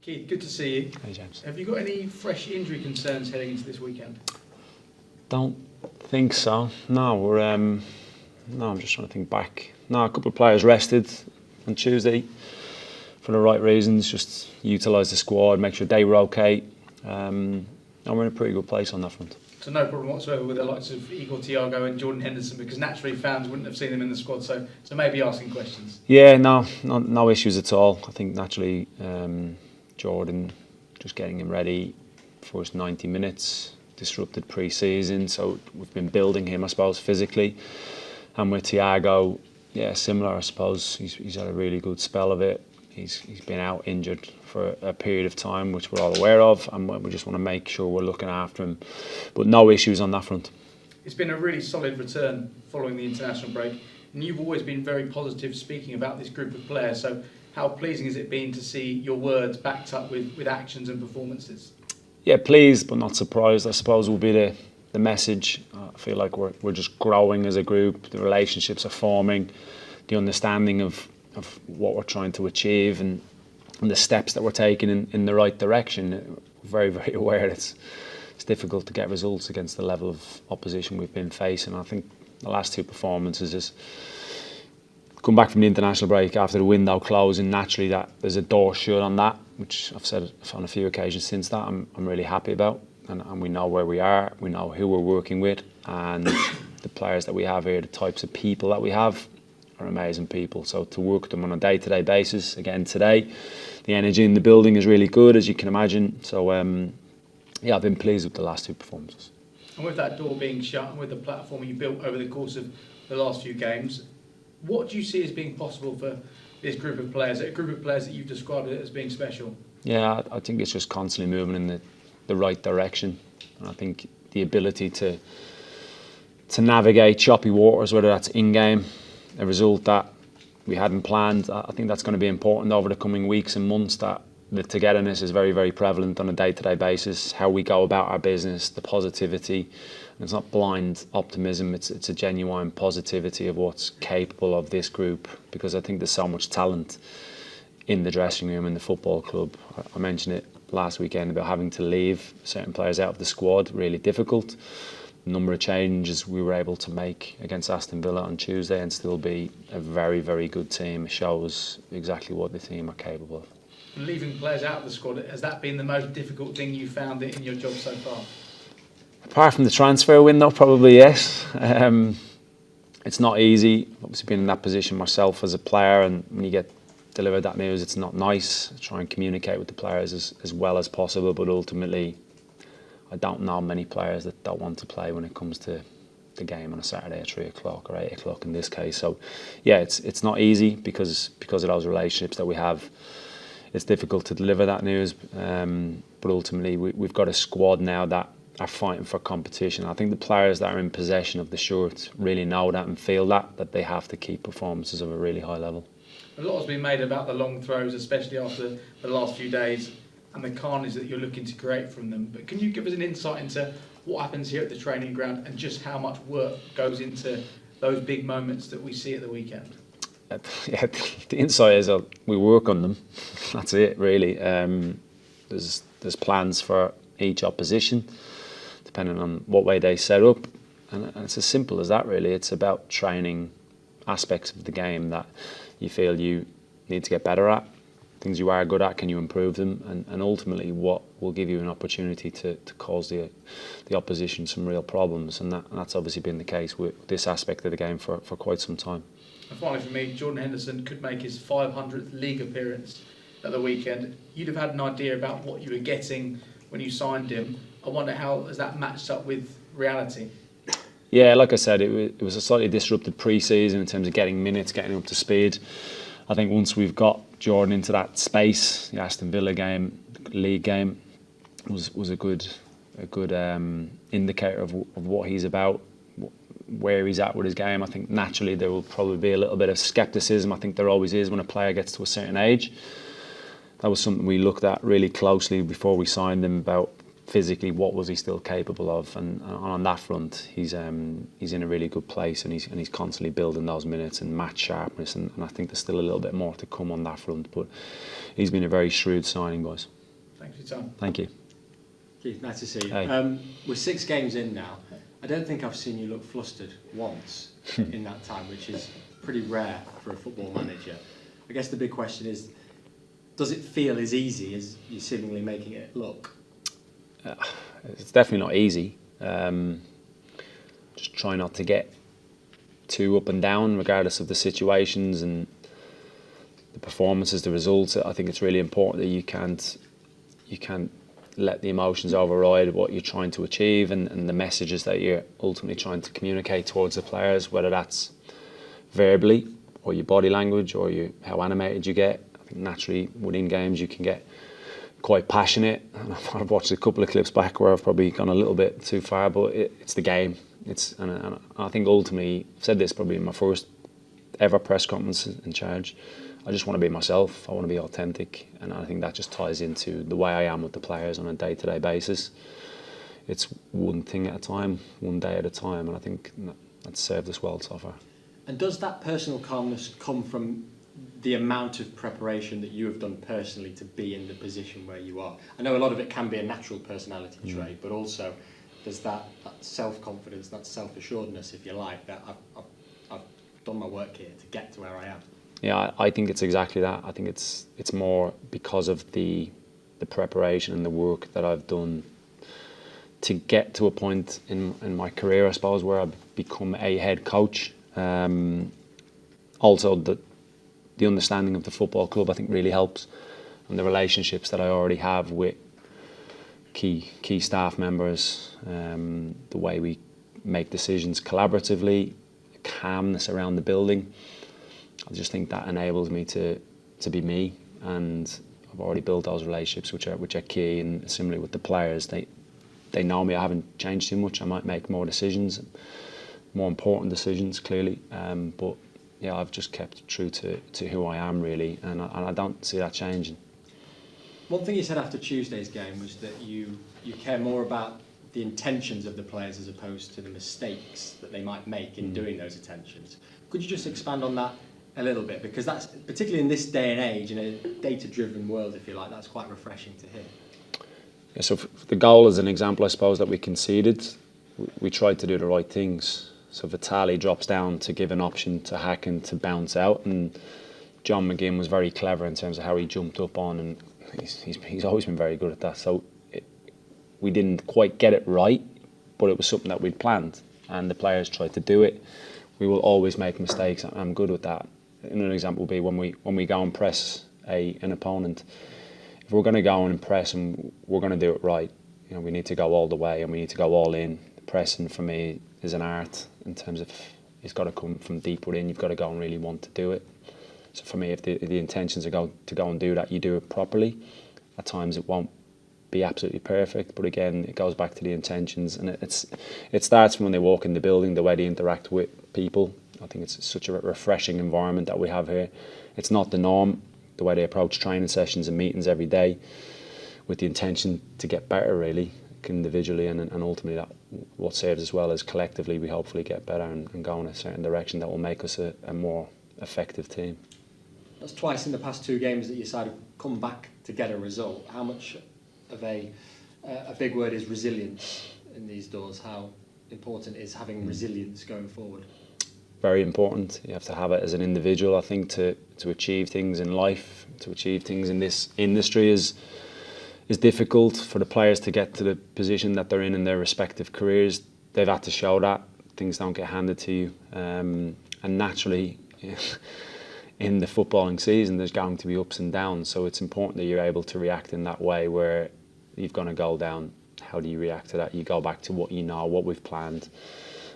Keith, good to see you. Hey James. Have you got any fresh injury concerns heading into this weekend? Don't think so. No, I'm just trying to think back. No, a couple of players rested on Tuesday for the right reasons. Just utilise the squad, make sure they were okay. And we're in a pretty good place on that front. So no problem whatsoever with the likes of Igor Thiago and Jordan Henderson, because naturally fans wouldn't have seen them in the squad. So maybe asking questions. Yeah, no issues at all. I think naturally Jordan, just getting him ready, first 90 minutes, disrupted pre-season, so we've been building him, I suppose, physically. And with Thiago, yeah, similar, I suppose. He's had a really good spell of it. He's been out injured for a period of time, which we're all aware of, and we just want to make sure we're looking after him. But no issues on that front. It's been a really solid return following the international break, and you've always been very positive speaking about this group of players. So how pleasing has it been to see your words backed up with actions and performances? Yeah, pleased but not surprised, I suppose, will be the message. I feel like we're just growing as a group. The relationships are forming, the understanding of what we're trying to achieve and the steps that we're taking in the right direction. We're very, very aware it's difficult to get results against the level of opposition we've been facing. I think the last two performances is come back from the international break after the window closing. Naturally, that there's a door shut on that, which I've said on a few occasions since that. I'm really happy about, and we know where we are. We know who we're working with, and the players that we have here, the types of people that we have, are amazing people. So to work with them on a day-to-day basis, again today, the energy in the building is really good, as you can imagine. So yeah, I've been pleased with the last two performances. And with that door being shut and with the platform you built over the course of the last few games, what do you see as being possible for this group of players, a group of players that you've described as being special? Yeah, I think it's just constantly moving in the right direction. And I think the ability to navigate choppy waters, whether that's in-game, a result that we hadn't planned, I think that's going to be important over the coming weeks and months, that the togetherness is very, very prevalent on a day-to-day basis, how we go about our business, the positivity. And it's not blind optimism, it's a genuine positivity of what's capable of this group, because I think there's so much talent in the dressing room, in the football club. I mentioned it last weekend about having to leave certain players out of the squad, really difficult. The number of changes we were able to make against Aston Villa on Tuesday and still be a very, very good team shows exactly what the team are capable of. Leaving players out of the squad, has that been the most difficult thing you found in your job so far? Apart from the transfer window, probably yes. It's not easy. Obviously, been in that position myself as a player, and when you get delivered that news, it's not nice. Try and communicate with the players as well as possible, but ultimately, I don't know many players that don't want to play when it comes to the game on a Saturday at 3 o'clock or 8 o'clock in this case. So, yeah, it's not easy because of those relationships that we have. It's difficult to deliver that news, but ultimately we've got a squad now that are fighting for competition. I think the players that are in possession of the shirt really know that and feel that they have to keep performances of a really high level. A lot has been made about the long throws, especially after the last few days, and the carnage that you're looking to create from them. But can you give us an insight into what happens here at the training ground and just how much work goes into those big moments that we see at the weekend? Yeah, the insight is we work on them. That's it, really. There's plans for each opposition, depending on what way they set up, and it's as simple as that, really. It's about training aspects of the game that you feel you need to get better at, things you are good at, can you improve them, and ultimately what will give you an opportunity to cause the opposition some real problems, and that's obviously been the case with this aspect of the game for quite some time. And finally for me, Jordan Henderson could make his 500th league appearance at the weekend. You'd have had an idea about what you were getting when you signed him. I wonder how has that matched up with reality? Yeah, like I said, it was a slightly disrupted pre-season in terms of getting minutes, getting up to speed. I think once we've got Jordan into that space, the Aston Villa game, league game, was a good indicator of what he's about, where he's at with his game. I think naturally there will probably be a little bit of scepticism. I think there always is when a player gets to a certain age. That was something we looked at really closely before we signed him, about physically what was he still capable of, and on that front he's in a really good place, and he's constantly building those minutes and match sharpness, and I think there's still a little bit more to come on that front, but he's been a very shrewd signing, boys. your time. Thank you. Keith, nice to see you. Hey. We're 6 games in now. I don't think I've seen you look flustered once in that time, which is pretty rare for a football manager. I guess the big question is, does it feel as easy as you're seemingly making it look? It's definitely not easy. Just try not to get too up and down, regardless of the situations and the performances, the results. I think it's really important that you can't let the emotions override what you're trying to achieve and the messages that you're ultimately trying to communicate towards the players, whether that's verbally or your body language or how animated you get. I think naturally within games you can get quite passionate. I've watched a couple of clips back where I've probably gone a little bit too far, but it's the game. And I think ultimately, I've said this probably in my first ever press conference in charge, I just want to be myself. I want to be authentic, and I think that just ties into the way I am with the players on a day-to-day basis. It's one thing at a time, one day at a time, and I think that's served us well so far. And does that personal calmness come from the amount of preparation that you have done personally to be in the position where you are? I know a lot of it can be a natural personality trait, but also there's that self-confidence, that self-assuredness, if you like, that I've done my work here to get to where I am. Yeah, I think it's exactly that. I think it's more because of the preparation and the work that I've done to get to a point in my career, I suppose, where I've become a head coach. Also, the understanding of the football club, I think, really helps, and the relationships that I already have with key staff members, the way we make decisions collaboratively, calmness around the building. I just think that enables me to be me, and I've already built those relationships which are key. And similarly with the players, they know me. I haven't changed too much. I might make more decisions, more important decisions, clearly, but yeah, I've just kept true to who I am, really, and I don't see that changing. One thing you said after Tuesday's game was that you care more about the intentions of the players as opposed to the mistakes that they might make in doing those intentions. Could you just expand on that a little bit? Because that's, particularly in this day and age, in a data-driven world, if you like, that's quite refreshing to hear. Yeah, so the goal is an example, I suppose, that we conceded. We tried to do the right things. So Vitali drops down to give an option to Hacken to bounce out, and John McGinn was very clever in terms of how he jumped up on, and he's always been very good at that. So we didn't quite get it right, but it was something that we'd planned, and the players tried to do it. We will always make mistakes, and I'm good with that. Another example would be when we go and press an opponent. If we're going to go and press and we're going to do it right, we need to go all the way and we need to go all in. Pressing for me is an art in terms of it's got to come from deep within. You've got to go and really want to do it. So for me, if the intentions are to go and do that, you do it properly. At times it won't be absolutely perfect, but again, it goes back to the intentions, and it starts from when they walk in the building, the way they interact with people. I think it's such a refreshing environment that we have here. It's not the norm, the way they approach training sessions and meetings every day, with the intention to get better, really, individually, and ultimately that what serves as well as collectively we hopefully get better and go in a certain direction that will make us a more effective team. That's twice in the past 2 games that your side have come back to get a result. How much of a big word is resilience in these doors? How important is having resilience going forward? Very important. You have to have it as an individual, I think, to achieve things in life, to achieve things in this industry is difficult. For the players to get to the position that they're in their respective careers, they've had to show that. Things don't get handed to you. And naturally, in the footballing season, there's going to be ups and downs. So it's important that you're able to react in that way where you've gone a goal down. How do you react to that? You go back to what you know, what we've planned,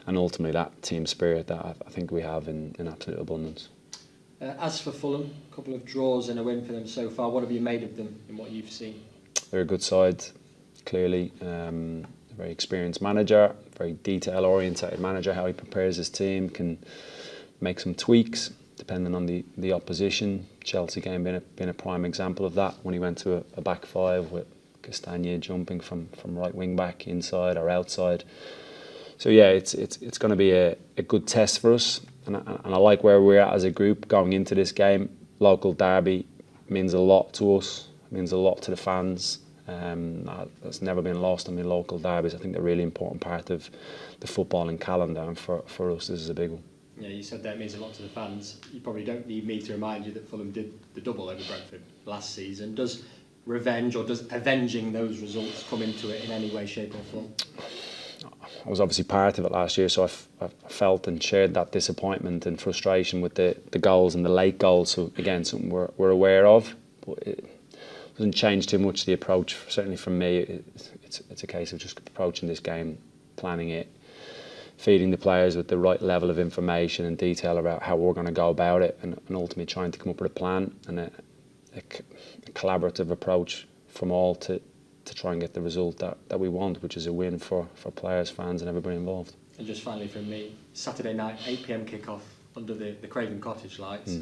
and ultimately that team spirit that I think we have in absolute abundance. As for Fulham, a couple of draws and a win for them so far. What have you made of them in what you've seen? They're a good side, clearly. A very experienced manager, very detail-orientated manager. How he prepares his team, can make some tweaks depending on the opposition. Chelsea game been a prime example of that, when he went to a back 5 with Castagna jumping from right wing back inside or outside. So yeah, it's going to be a good test for us, and I like where we're at as a group going into this game. Local derby means a lot to us, means a lot to the fans. That's never been lost on the local derbies. I think they're a really important part of the footballing calendar, and for us this is a big one. Yeah, you said that means a lot to the fans. You probably don't need me to remind you that Fulham did the double over Brentford last season. Does revenge or does avenging those results come into it in any way, shape or form? I was obviously part of it last year, so I felt and shared that disappointment and frustration with the goals and the late goals. So again, something we're aware of, but it doesn't change too much the approach. Certainly from me, it's a case of just approaching this game, planning it, feeding the players with the right level of information and detail about how we're going to go about it, and ultimately trying to come up with a plan and a collaborative approach from all to try and get the result that we want, which is a win for players, fans and everybody involved. And just finally from me, Saturday night, 8 p.m. kick-off under the Craven Cottage lights.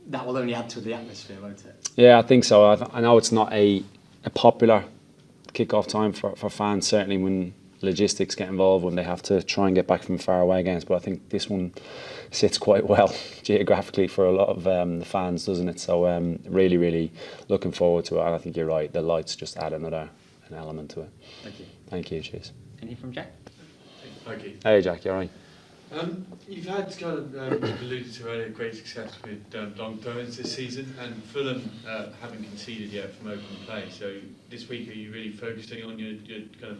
That will only add to the atmosphere, won't it? Yeah, I think so. I know it's not a popular kick-off time for fans, certainly when logistics get involved, when they have to try and get back from far away games, but I think this one sits quite well geographically for a lot of the fans, doesn't it? So really, really looking forward to it, and I think you're right, the lights just add an element to it. Thank you. Thank you, cheers. Anything from Jack? Thank you. Hey Jack, you all right? You've had kind of alluded to earlier great success with long throw-ins this season, and Fulham haven't conceded yet from open play. So this week, are you really focusing on your kind of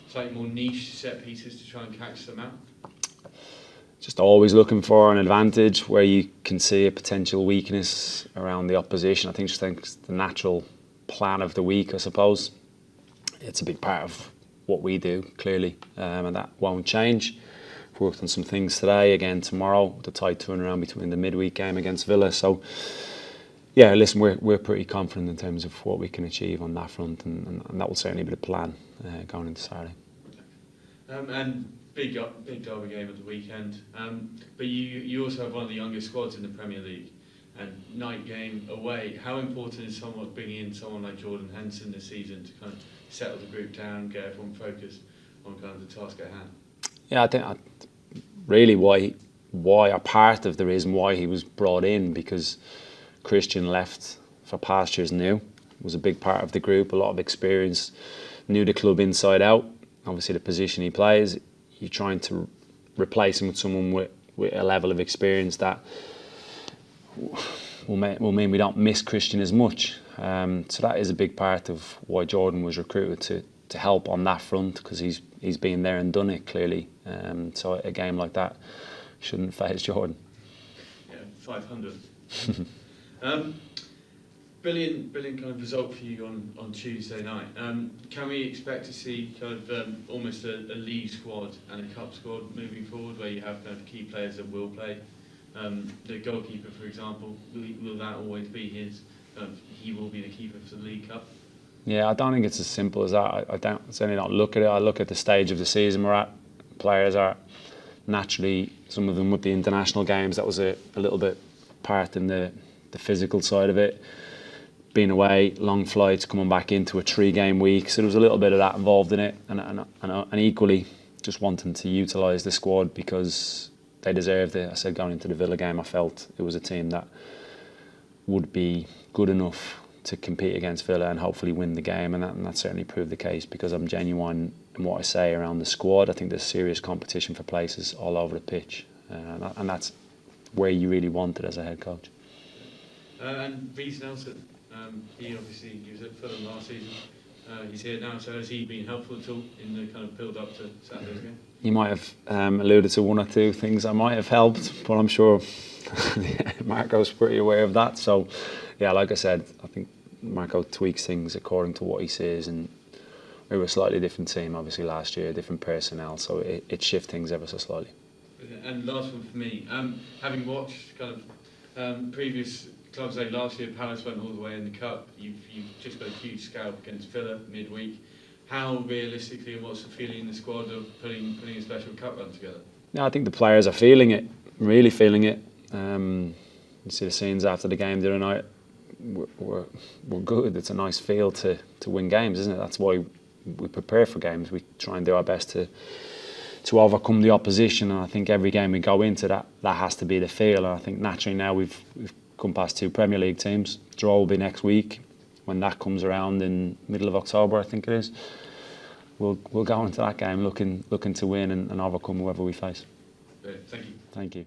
slightly more niche set pieces to try and catch them out? Just always looking for an advantage where you can see a potential weakness around the opposition. I think it's the natural plan of the week, I suppose. It's a big part of what we do, clearly, and that won't change. We've worked on some things today, again tomorrow, the tight turnaround between the midweek game against Villa. So, yeah, listen, we're pretty confident in terms of what we can achieve on that front, and that will certainly be the plan going into Saturday. And big derby game at the weekend, but you also have one of the youngest squads in the Premier League, and night game away. How important is bringing in someone like Jordan Henson this season to kind of settle the group down, get everyone focused on kind of the task at hand? Yeah, I think really why a part of the reason why he was brought in, because Christian left for pastures new. It was a big part of the group, a lot of experience, knew the club inside out. Obviously the position he plays, you're trying to replace him with someone with a level of experience that will mean we don't miss Christian as much. So that is a big part of why Jordan was recruited to help on that front, because he's been there and done it clearly. So a game like that shouldn't faze Jordan. Yeah, 500. Brilliant kind of result for you on Tuesday night. Can we expect to see kind of almost a league squad and a cup squad moving forward, where you have kind of key players that will play? The goalkeeper, for example, will that always be his? He will be the keeper for the League Cup. Yeah, I don't think it's as simple as that. I certainly don't look at it. I look at the stage of the season we're at. Players are naturally, some of them with the international games, that was a little bit part in the physical side of it. Being away, long flights, coming back into a 3-game week, so there was a little bit of that involved in it, and equally just wanting to utilise the squad because they deserved it. I said going into the Villa game, I felt it was a team that would be good enough to compete against Villa and hopefully win the game, and that certainly proved the case, because I'm genuine in what I say around the squad. I think there's serious competition for places all over the pitch, and that's where you really want it as a head coach. And Reece Nelson, he was at Fulham last season. He's here now, so has he been helpful at all in the kind of build up to Saturday's game? You might have alluded to one or two things that might have helped, but I'm sure Marco's pretty aware of that. So, yeah, like I said, I think Marco tweaks things according to what he sees, and we were a slightly different team, obviously, last year, different personnel, so it shifts things ever so slightly. And last one for me, having watched kind of previous clubs like last year, Palace went all the way in the Cup, you've just got a huge scalp against Villa midweek. How realistically, and what's the feeling in the squad of putting a special cup run together? Yeah, I think the players are feeling it, really feeling it. You see the scenes after the game the other night. We're good. It's a nice feel to win games, isn't it? That's why we prepare for games. We try and do our best to overcome the opposition, and I think every game we go into that has to be the feel. And I think naturally now we've come past 2 Premier League teams. Draw will be next week. when that comes around in middle of October, I think it is, we'll go into that game looking to win and overcome whoever we face. Great. Thank you. Thank you.